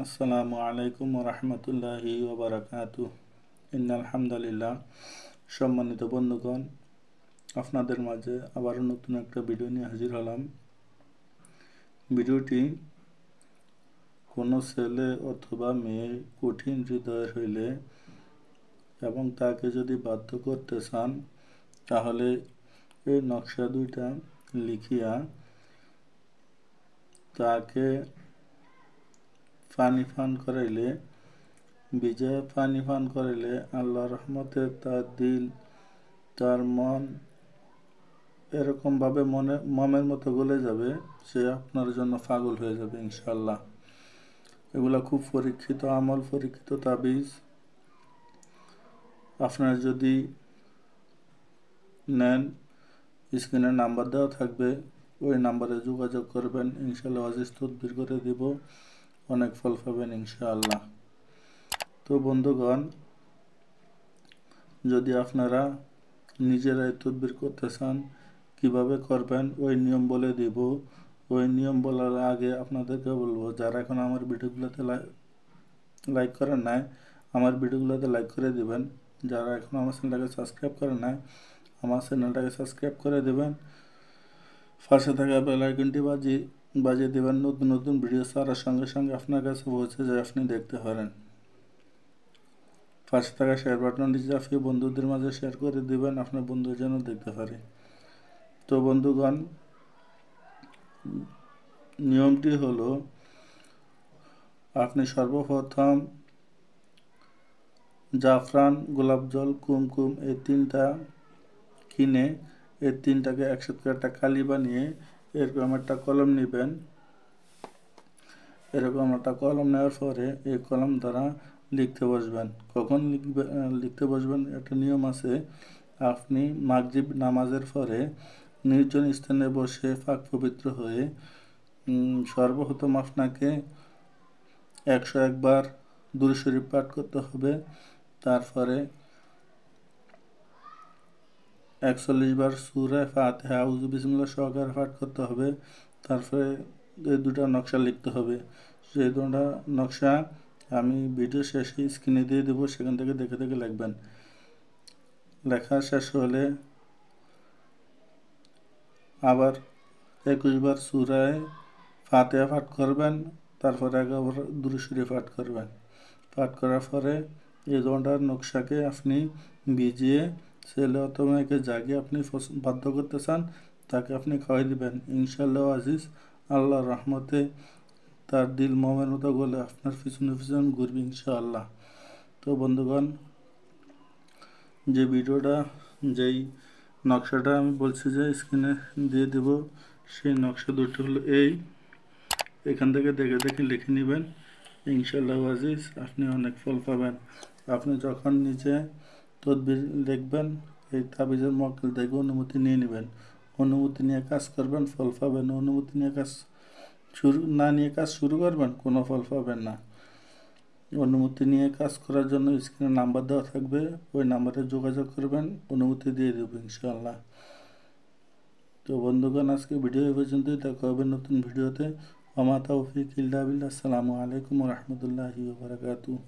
আসসালামু আলাইকুম রহমতুল্লাহি ওবরাকাতু। ইন্নাল হামদুলিল্লাহ। সম্মানিত বন্ধুগণ, আপনাদের মাঝে আবারও নতুন একটা ভিডিও নিয়ে হাজির হলাম। ভিডিওটি কোনো ছেলে অথবা মেয়ে কঠিন হৃদয়ের হইলে এবং তাকে যদি বাধ্য করতে চান, তাহলে এই নকশা দুইটা লিখিয়া তাকে পানি পান করাইলে আল্লাহর রহমতে তার দিল, তার মন এরকমভাবে মমের মতো গলে যাবে, সে আপনার জন্য পাগল হয়ে যাবে ইনশাল্লাহ। এগুলা খুব পরীক্ষিত আমল, পরীক্ষিত তাবিজ। আপনারা যদি নেন, স্ক্রিনে নাম্বার দেওয়া থাকবে, ওই নাম্বারে যোগাযোগ করবেন। ইনশাল্লাহ আজিজ তদবির করে দিব, অনেক ফল পাবেন ইনশাআল্লাহ। তো বন্ধুগণ, যদি আপনারা নিজেরাই তদবির করতে চান, কিভাবে করবেন ওই নিয়ম বলে দিব। ওই নিয়ম বলার আগে আপনাদেরকে বলবো, যারা এখন আমার ভিডিওগুলোতে লাইক করেন নাই, আমার ভিডিওগুলোতে লাইক করে দিবেন। যারা এখন আমার চ্যানেলটাকে সাবস্ক্রাইব করেন নাই, আমার চ্যানেলটাকে সাবস্ক্রাইব করে দেবেন। পাশে থাকা বেল আইকনটি বাজিয়ে দেবেন। নতুন নতুন ভিডিও ছাড়ার সঙ্গে সঙ্গে আপনার কাছে পৌঁছে যায়, আপনি দেখতে পারেন। পাশে থাকা শেয়ার বাটনটি চাপিয়ে বন্ধুদের মাঝে শেয়ার করে দিবেন, আপনার বন্ধু যেন দেখতে পারে। তো বন্ধুগণ, নিয়মটি হলো, আপনি সর্বপ্রথম জাফরান, গোলাপ জল, কুমকুম এই তিনটা কিনে এই তিনটাকে একসাথে একটা কালি বানিয়ে এরকম একটা কলম নেবেন। এরকম একটা কলম নেওয়ার পরে এই কলম দ্বারা লিখতে বসবেন। কখন লিখতে বসবেন, একটা নিয়ম আছে। আপনি মাগরিব নামাজের পরে নির্জন স্থানে বসে পাক পবিত্র হয়ে সর্বপ্রথম আপনাকে 101 বার দুরূদ শরীফ পাঠ করতে হবে। তারপরে 41 বার সূরা ফাতিহা আউযু বিসমিল্লাহ সহকারে পাঠ করতে হবে। তারপরে এই দুটো নকশা লিখতে হবে। সেই দুটো নকশা আমি ভিডিও শেষে স্ক্রিনে দিয়ে দেবো, সেখান থেকে দেখে দেখে লিখবেন। লেখা শেষ হলে আবার 21 বার সূরা ফাতিহা পাঠ করবেন। তারপরে 11 বার দুরূদ শরীফ পাঠ করবেন। পাঠ করার পরে এই দুটার নকশাকে আপনি ভিজিয়ে ছেলে অথবা মেয়েকে জাগিয়ে আপনি বাধ্য করতে চান, তাকে আপনি খাওয়াই দিবেন। ইনশাআল্লাহ আজিজ, আল্লাহর রহমতে তার দিল মোমের মতো গলে আপনার পিছনে পিছনে ঘুরবে ইনশাআল্লাহ। তো বন্ধুগণ, যেই নকশাটা আমি বলছি যে স্ক্রিনে দিয়ে দেব, সেই নকশা দুটো হলো এখান থেকে দেখে দেখে লিখে নেবেন। ইনশাআল্লাহ আজিজ, আপনি অনেক ফল পাবেন। আপনি যখন নিজে তদবির লিখবেন, এই তাবিজের মক্কেল থেকে অনুমতি নিয়ে নেবেন। অনুমতি নিয়ে কাজ করবেন, ফল পাবেন। অনুমতি নিয়ে কাজ নিয়ে কাজ শুরু করবেন, কোনো ফল পাবেন না। অনুমতি নিয়ে কাজ করার জন্য স্ক্রিনে নাম্বার দেওয়া থাকবে, ওই নাম্বারে যোগাযোগ করবেন, অনুমতি দিয়ে দেবো ইনশাআল্লাহ। তো বন্ধুগণ, আজকে ভিডিও এই পর্যন্তই। দেখা হবে নতুন ভিডিওতে। ওয়া মা তাওফীক ইল্লা বিল্লাহ। আসসালামু আলাইকুম ওয়া রাহমাতুল্লাহি ওয়া বারাকাতুহু।